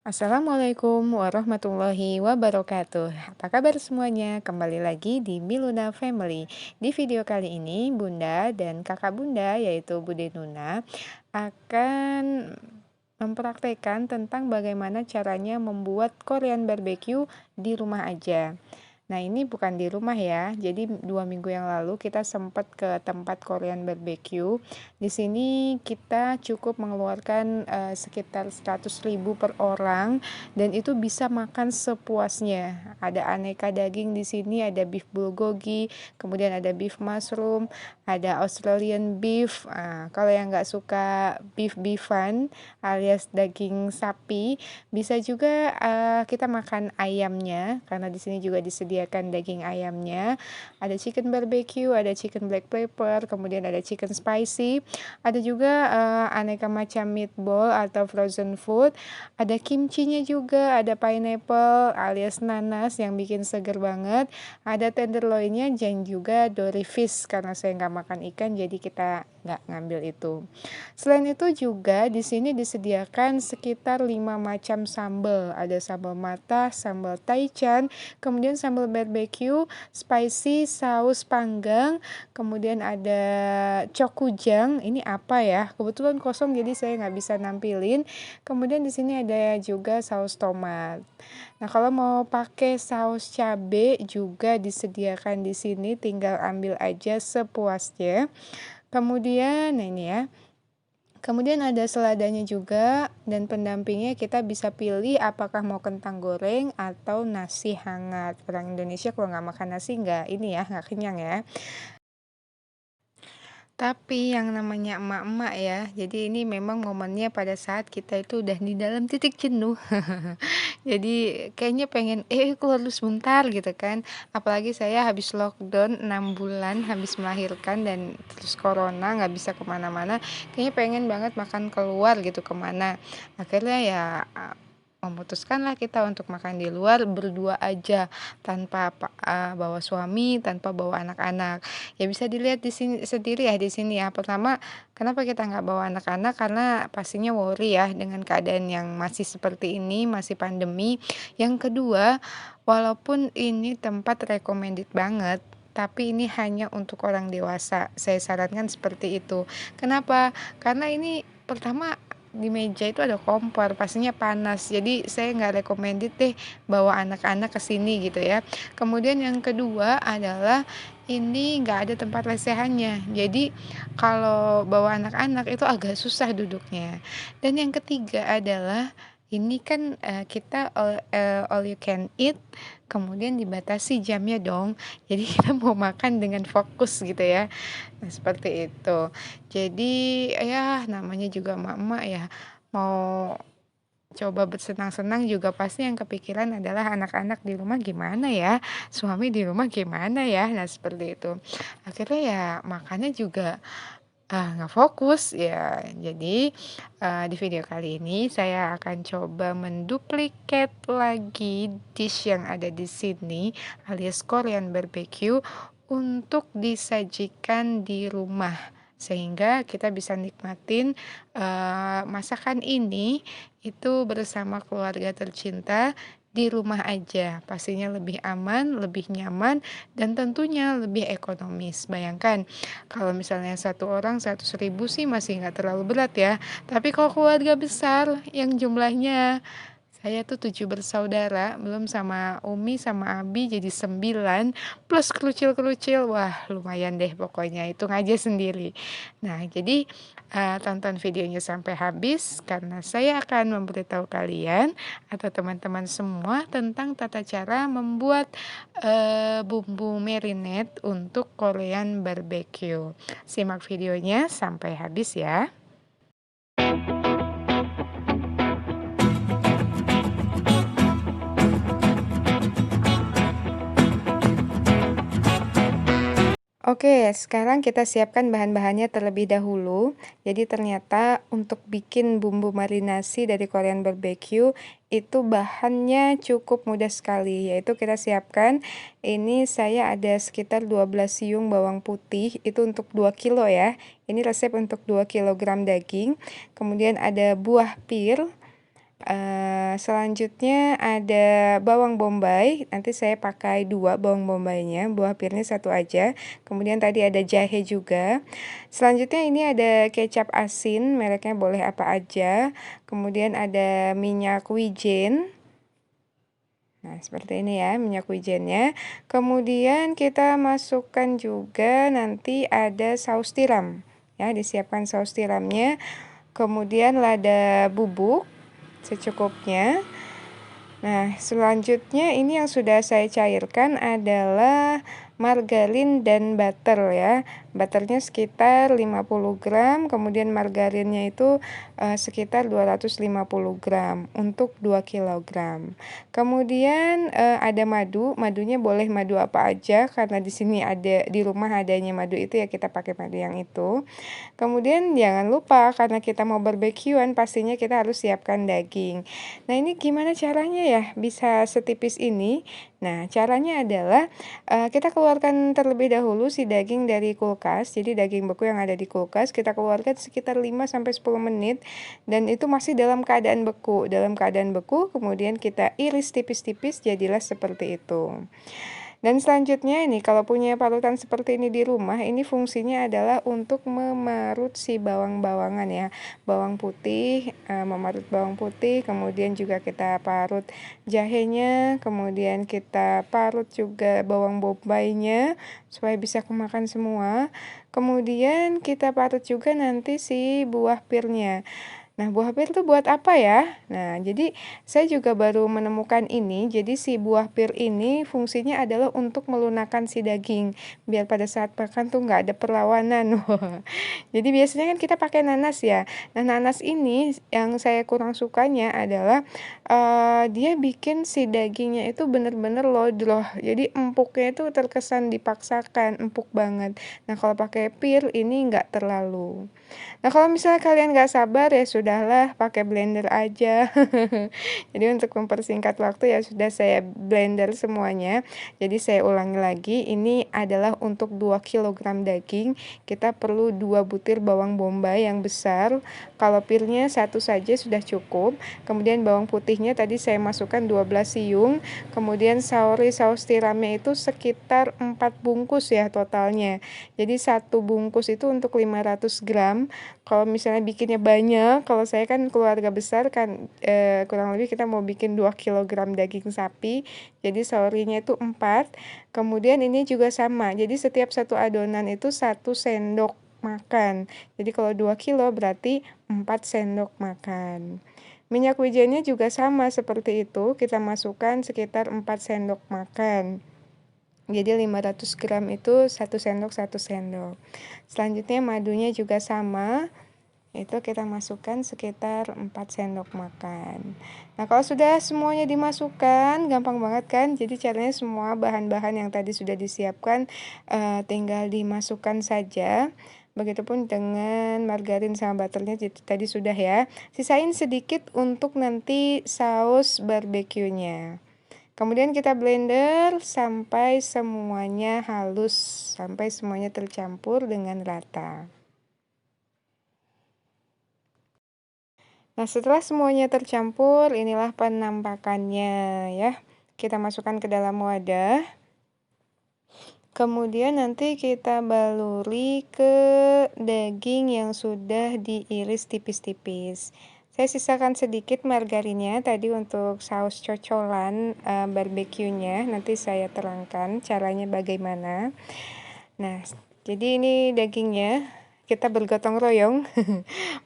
Assalamualaikum warahmatullahi wabarakatuh. Apa kabar semuanya? Kembali lagi di Miluna Family. Di video kali ini, Bunda dan kakak Bunda, yaitu Bude Nuna, akan mempraktekkan tentang bagaimana caranya membuat Korean barbecue di rumah aja. Nah, ini bukan di rumah ya. Jadi 2 minggu yang lalu kita sempat ke tempat Korean barbecue. Di sini kita cukup mengeluarkan sekitar 100.000 per orang dan itu bisa makan sepuasnya. Ada aneka daging di sini, ada beef bulgogi, kemudian ada beef mushroom, ada Australian beef. Kalau yang nggak suka beef-beefan alias daging sapi, bisa juga kita makan ayamnya karena di sini juga disediakan daging ayamnya. Ada chicken barbecue, ada chicken black pepper, kemudian ada chicken spicy, ada juga aneka macam meatball atau frozen food, ada kimchinya juga, ada pineapple alias nanas yang bikin seger banget, ada tenderloinnya dan juga dory fish karena saya nggak makan ikan jadi kita nggak ngambil itu. Selain itu juga di sini disediakan sekitar 5 macam sambal. Ada sambal matah, sambal taichan, kemudian sambal barbecue, spicy, saus panggang, kemudian ada cokujang. Ini apa ya? Kebetulan kosong jadi saya nggak bisa nampilin. Kemudian di sini ada juga saus tomat. Nah, kalau mau pakai saus cabe juga disediakan di sini, tinggal ambil aja sepuasnya. Kemudian, nah ini ya. Kemudian ada seladanya juga dan pendampingnya kita bisa pilih apakah mau kentang goreng atau nasi hangat. Orang Indonesia kalau nggak makan nasi nggak ini ya, nggak kenyang ya. Tapi yang namanya emak-emak ya, jadi ini memang momennya pada saat kita itu udah di dalam titik jenuh. Jadi kayaknya pengen, keluar dulu sebentar gitu kan. Apalagi saya habis lockdown 6 bulan, habis melahirkan dan terus corona nggak bisa kemana-mana. Kayaknya pengen banget makan keluar gitu kemana. Akhirnya ya memutuskanlah kita untuk makan di luar berdua aja tanpa bawa suami, tanpa bawa anak-anak. Ya bisa dilihat di sini sendiri ya di sini ya. Pertama, kenapa kita nggak bawa anak-anak? Karena pastinya worry ya dengan keadaan yang masih seperti ini, masih pandemi. Yang kedua, walaupun ini tempat recommended banget, tapi ini hanya untuk orang dewasa. Saya sarankan seperti itu. Kenapa? Karena ini pertama di meja itu ada kompor, pastinya panas. Jadi saya nggak recommended deh bawa anak-anak ke sini gitu ya. Kemudian yang kedua adalah ini nggak ada tempat lesehannya. Jadi kalau bawa anak-anak itu agak susah duduknya. Dan yang ketiga adalah ini kan kita all you can eat, kemudian dibatasi jamnya dong. Jadi kita mau makan dengan fokus gitu ya. Nah, seperti itu. Jadi ya namanya juga emak-emak ya, mau coba bersenang-senang juga pasti yang kepikiran adalah anak-anak di rumah gimana ya, suami di rumah gimana ya. Nah, seperti itu. Akhirnya ya makannya juga nggak fokus ya. Jadi di video kali ini saya akan coba menduplikat lagi dish yang ada di sini alias Korean barbecue untuk disajikan di rumah sehingga kita bisa nikmatin masakan ini itu bersama keluarga tercinta di rumah aja. Pastinya lebih aman, lebih nyaman, dan tentunya lebih ekonomis. Bayangkan kalau misalnya satu orang 100.000 sih masih nggak terlalu berat ya. Tapi kalau keluarga besar yang jumlahnya saya tuh 7 bersaudara, belum sama Umi sama Abi jadi 9, plus kerucil-kerucil, wah lumayan deh pokoknya, hitung aja sendiri. Nah jadi tonton videonya sampai habis karena saya akan memberitahu kalian atau teman-teman semua tentang tata cara membuat bumbu marinade untuk Korean barbecue. Simak videonya sampai habis ya. Oke, sekarang kita siapkan bahan-bahannya terlebih dahulu. Jadi ternyata untuk bikin bumbu marinasi dari Korean barbecue itu bahannya cukup mudah sekali, yaitu kita siapkan ini saya ada sekitar 12 siung bawang putih, itu untuk 2 kilo ya. Ini resep untuk 2 kilogram daging. Kemudian ada buah pir, Selanjutnya ada bawang bombay, nanti saya pakai 2 bawang bombaynya, buah pirnya 1 aja. Kemudian tadi ada jahe juga. Selanjutnya ini ada kecap asin, mereknya boleh apa aja. Kemudian ada minyak wijen. Nah, seperti ini ya minyak wijennya. Kemudian kita masukkan juga nanti ada saus tiram. Ya, disiapkan saus tiramnya. Kemudian lada bubuk secukupnya. Nah, selanjutnya ini yang sudah saya cairkan adalah margarin dan butter ya. Butternya sekitar 50 gram, kemudian margarinnya itu sekitar 250 gram untuk 2 kilogram. Kemudian ada madu, madunya boleh madu apa aja karena di sini ada di rumah adanya madu itu ya kita pakai madu yang itu. Kemudian jangan lupa karena kita mau barbekyuan pastinya kita harus siapkan daging. Nah, ini gimana caranya ya bisa setipis ini? Nah, caranya adalah kita keluarkan terlebih dahulu si daging dari kulkas. Jadi daging beku yang ada di kulkas kita keluarkan sekitar 5 sampai 10 menit dan itu masih dalam keadaan beku. Dalam keadaan beku kemudian kita iris tipis-tipis jadilah seperti itu. Dan selanjutnya ini kalau punya parutan seperti ini di rumah, ini fungsinya adalah untuk memarut si bawang-bawangan ya. Bawang putih, memarut bawang putih, kemudian juga kita parut jahenya, kemudian kita parut juga bawang bombaynya supaya bisa kemakan semua. Kemudian kita parut juga nanti si buah pirnya. Nah, buah pir itu buat apa ya? Nah, jadi saya juga baru menemukan ini. Jadi si buah pir ini fungsinya adalah untuk melunakkan si daging, biar pada saat makan tuh nggak ada perlawanan. Wah. Jadi biasanya kan kita pakai nanas ya. Nah, nanas ini yang saya kurang sukanya adalah dia bikin si dagingnya itu bener-bener lodroh. Jadi empuknya itu terkesan dipaksakan, empuk banget. Nah, kalau pakai pir ini nggak terlalu. Nah, kalau misalnya kalian nggak sabar ya sudahlah pakai blender aja. Jadi untuk mempersingkat waktu ya sudah saya blender semuanya. Jadi saya ulangi lagi, ini adalah untuk 2 kilogram daging, kita perlu 2 butir bawang bombay yang besar. Kalau pirnya satu saja sudah cukup. Kemudian bawang putihnya tadi saya masukkan 12 siung. Kemudian saus tiramnya itu sekitar 4 bungkus ya totalnya. Jadi satu bungkus itu untuk 500 gram. Kalau misalnya bikinnya banyak, kalau saya kan keluarga besar kan kurang lebih kita mau bikin 2 kilogram daging sapi. Jadi saurinya itu 4. Kemudian ini juga sama. Jadi setiap satu adonan itu 1 sendok makan. Jadi kalau 2 kilo berarti 4 sendok makan. Minyak wijennya juga sama seperti itu. Kita masukkan sekitar 4 sendok makan. Jadi 500 gram itu 1 sendok. Selanjutnya madunya juga sama. Itu kita masukkan sekitar 4 sendok makan. Nah, kalau sudah semuanya dimasukkan, gampang banget kan? Jadi caranya semua bahan-bahan yang tadi sudah disiapkan tinggal dimasukkan saja. Begitupun dengan margarin sama butternya tadi sudah ya. Sisain sedikit untuk nanti saus barbeque-nya. Kemudian kita blender sampai semuanya halus, sampai semuanya tercampur dengan rata. Nah, setelah semuanya tercampur, inilah penampakannya ya. Kita masukkan ke dalam wadah. Kemudian nanti kita baluri ke daging yang sudah diiris tipis-tipis. Saya sisakan sedikit margarinnya tadi untuk saus cocolan barbeque-nya. Nanti saya terangkan caranya bagaimana. Nah, jadi ini dagingnya kita bergotong royong.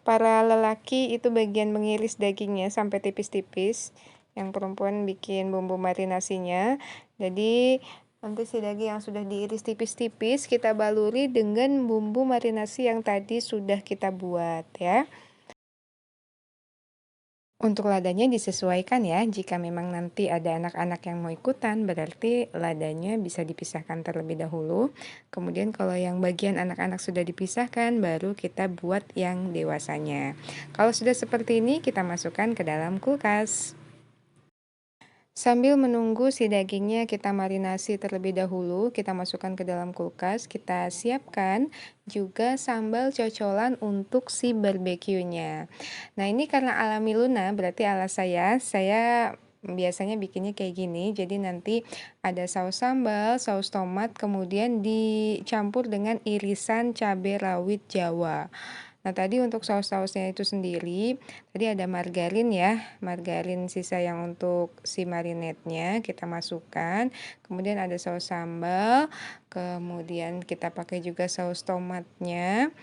Para lelaki itu bagian mengiris dagingnya sampai tipis-tipis. Yang perempuan bikin bumbu marinasinya. Jadi nanti si daging yang sudah diiris tipis-tipis kita baluri dengan bumbu marinasi yang tadi sudah kita buat ya. Untuk ladanya disesuaikan ya, jika memang nanti ada anak-anak yang mau ikutan, berarti ladanya bisa dipisahkan terlebih dahulu. Kemudian kalau yang bagian anak-anak sudah dipisahkan, baru kita buat yang dewasanya. Kalau sudah seperti ini, kita masukkan ke dalam kulkas. Sambil menunggu si dagingnya kita marinasi terlebih dahulu, kita masukkan ke dalam kulkas, kita siapkan juga sambal cocolan untuk si barbeque-nya. Nah, ini karena ala Miluna, berarti ala saya biasanya bikinnya kayak gini. Jadi nanti ada saus sambal, saus tomat, kemudian dicampur dengan irisan cabai rawit Jawa. Nah, tadi untuk saus-sausnya itu sendiri, tadi ada margarin ya, margarin sisa yang untuk si marinade-nya kita masukkan, kemudian ada saus sambal, kemudian kita pakai juga saus tomatnya,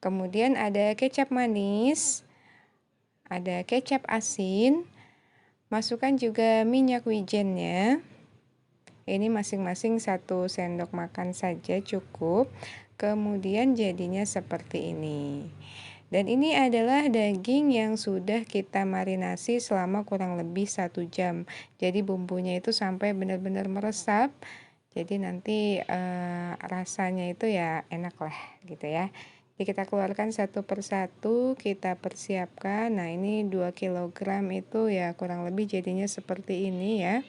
kemudian ada kecap manis, ada kecap asin, masukkan juga minyak wijennya. Ini masing-masing 1 sendok makan saja cukup. Kemudian jadinya seperti ini. Dan ini adalah daging yang sudah kita marinasi selama kurang lebih 1 jam. Jadi bumbunya itu sampai benar-benar meresap. Jadi nanti rasanya itu ya enak lah gitu ya. Jadi kita keluarkan satu persatu, kita persiapkan. Nah, ini 2 kilogram itu ya kurang lebih jadinya seperti ini ya.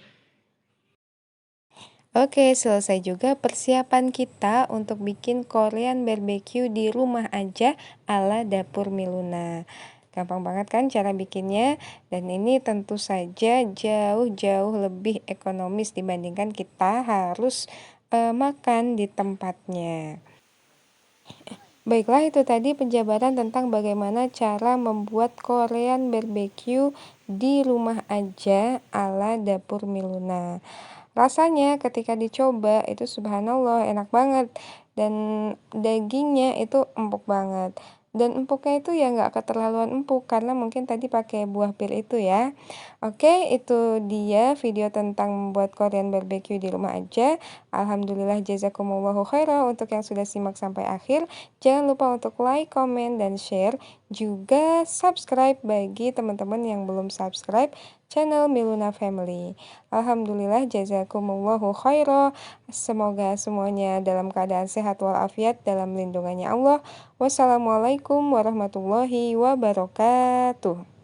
Oke, selesai juga persiapan kita untuk bikin Korean barbecue di rumah aja ala dapur Miluna. Gampang banget kan cara bikinnya? Dan ini tentu saja jauh-jauh lebih ekonomis dibandingkan kita harus makan di tempatnya. Baiklah, itu tadi penjabaran tentang bagaimana cara membuat Korean barbecue di rumah aja ala dapur Miluna. Rasanya ketika dicoba itu subhanallah enak banget dan dagingnya itu empuk banget. Dan empuknya itu ya nggak keterlaluan empuk karena mungkin tadi pakai buah pir itu ya. Oke, itu dia video tentang membuat Korean barbecue di rumah aja. Alhamdulillah jazakumullahu khairan untuk yang sudah simak sampai akhir. Jangan lupa untuk like, comment, dan share. Juga subscribe bagi teman-teman yang belum subscribe channel Miluna Family. Alhamdulillah jazakumullahu khairan. Semoga semuanya dalam keadaan sehat walafiat dalam lindungannya Allah. Wassalamualaikum warahmatullahi wabarakatuh.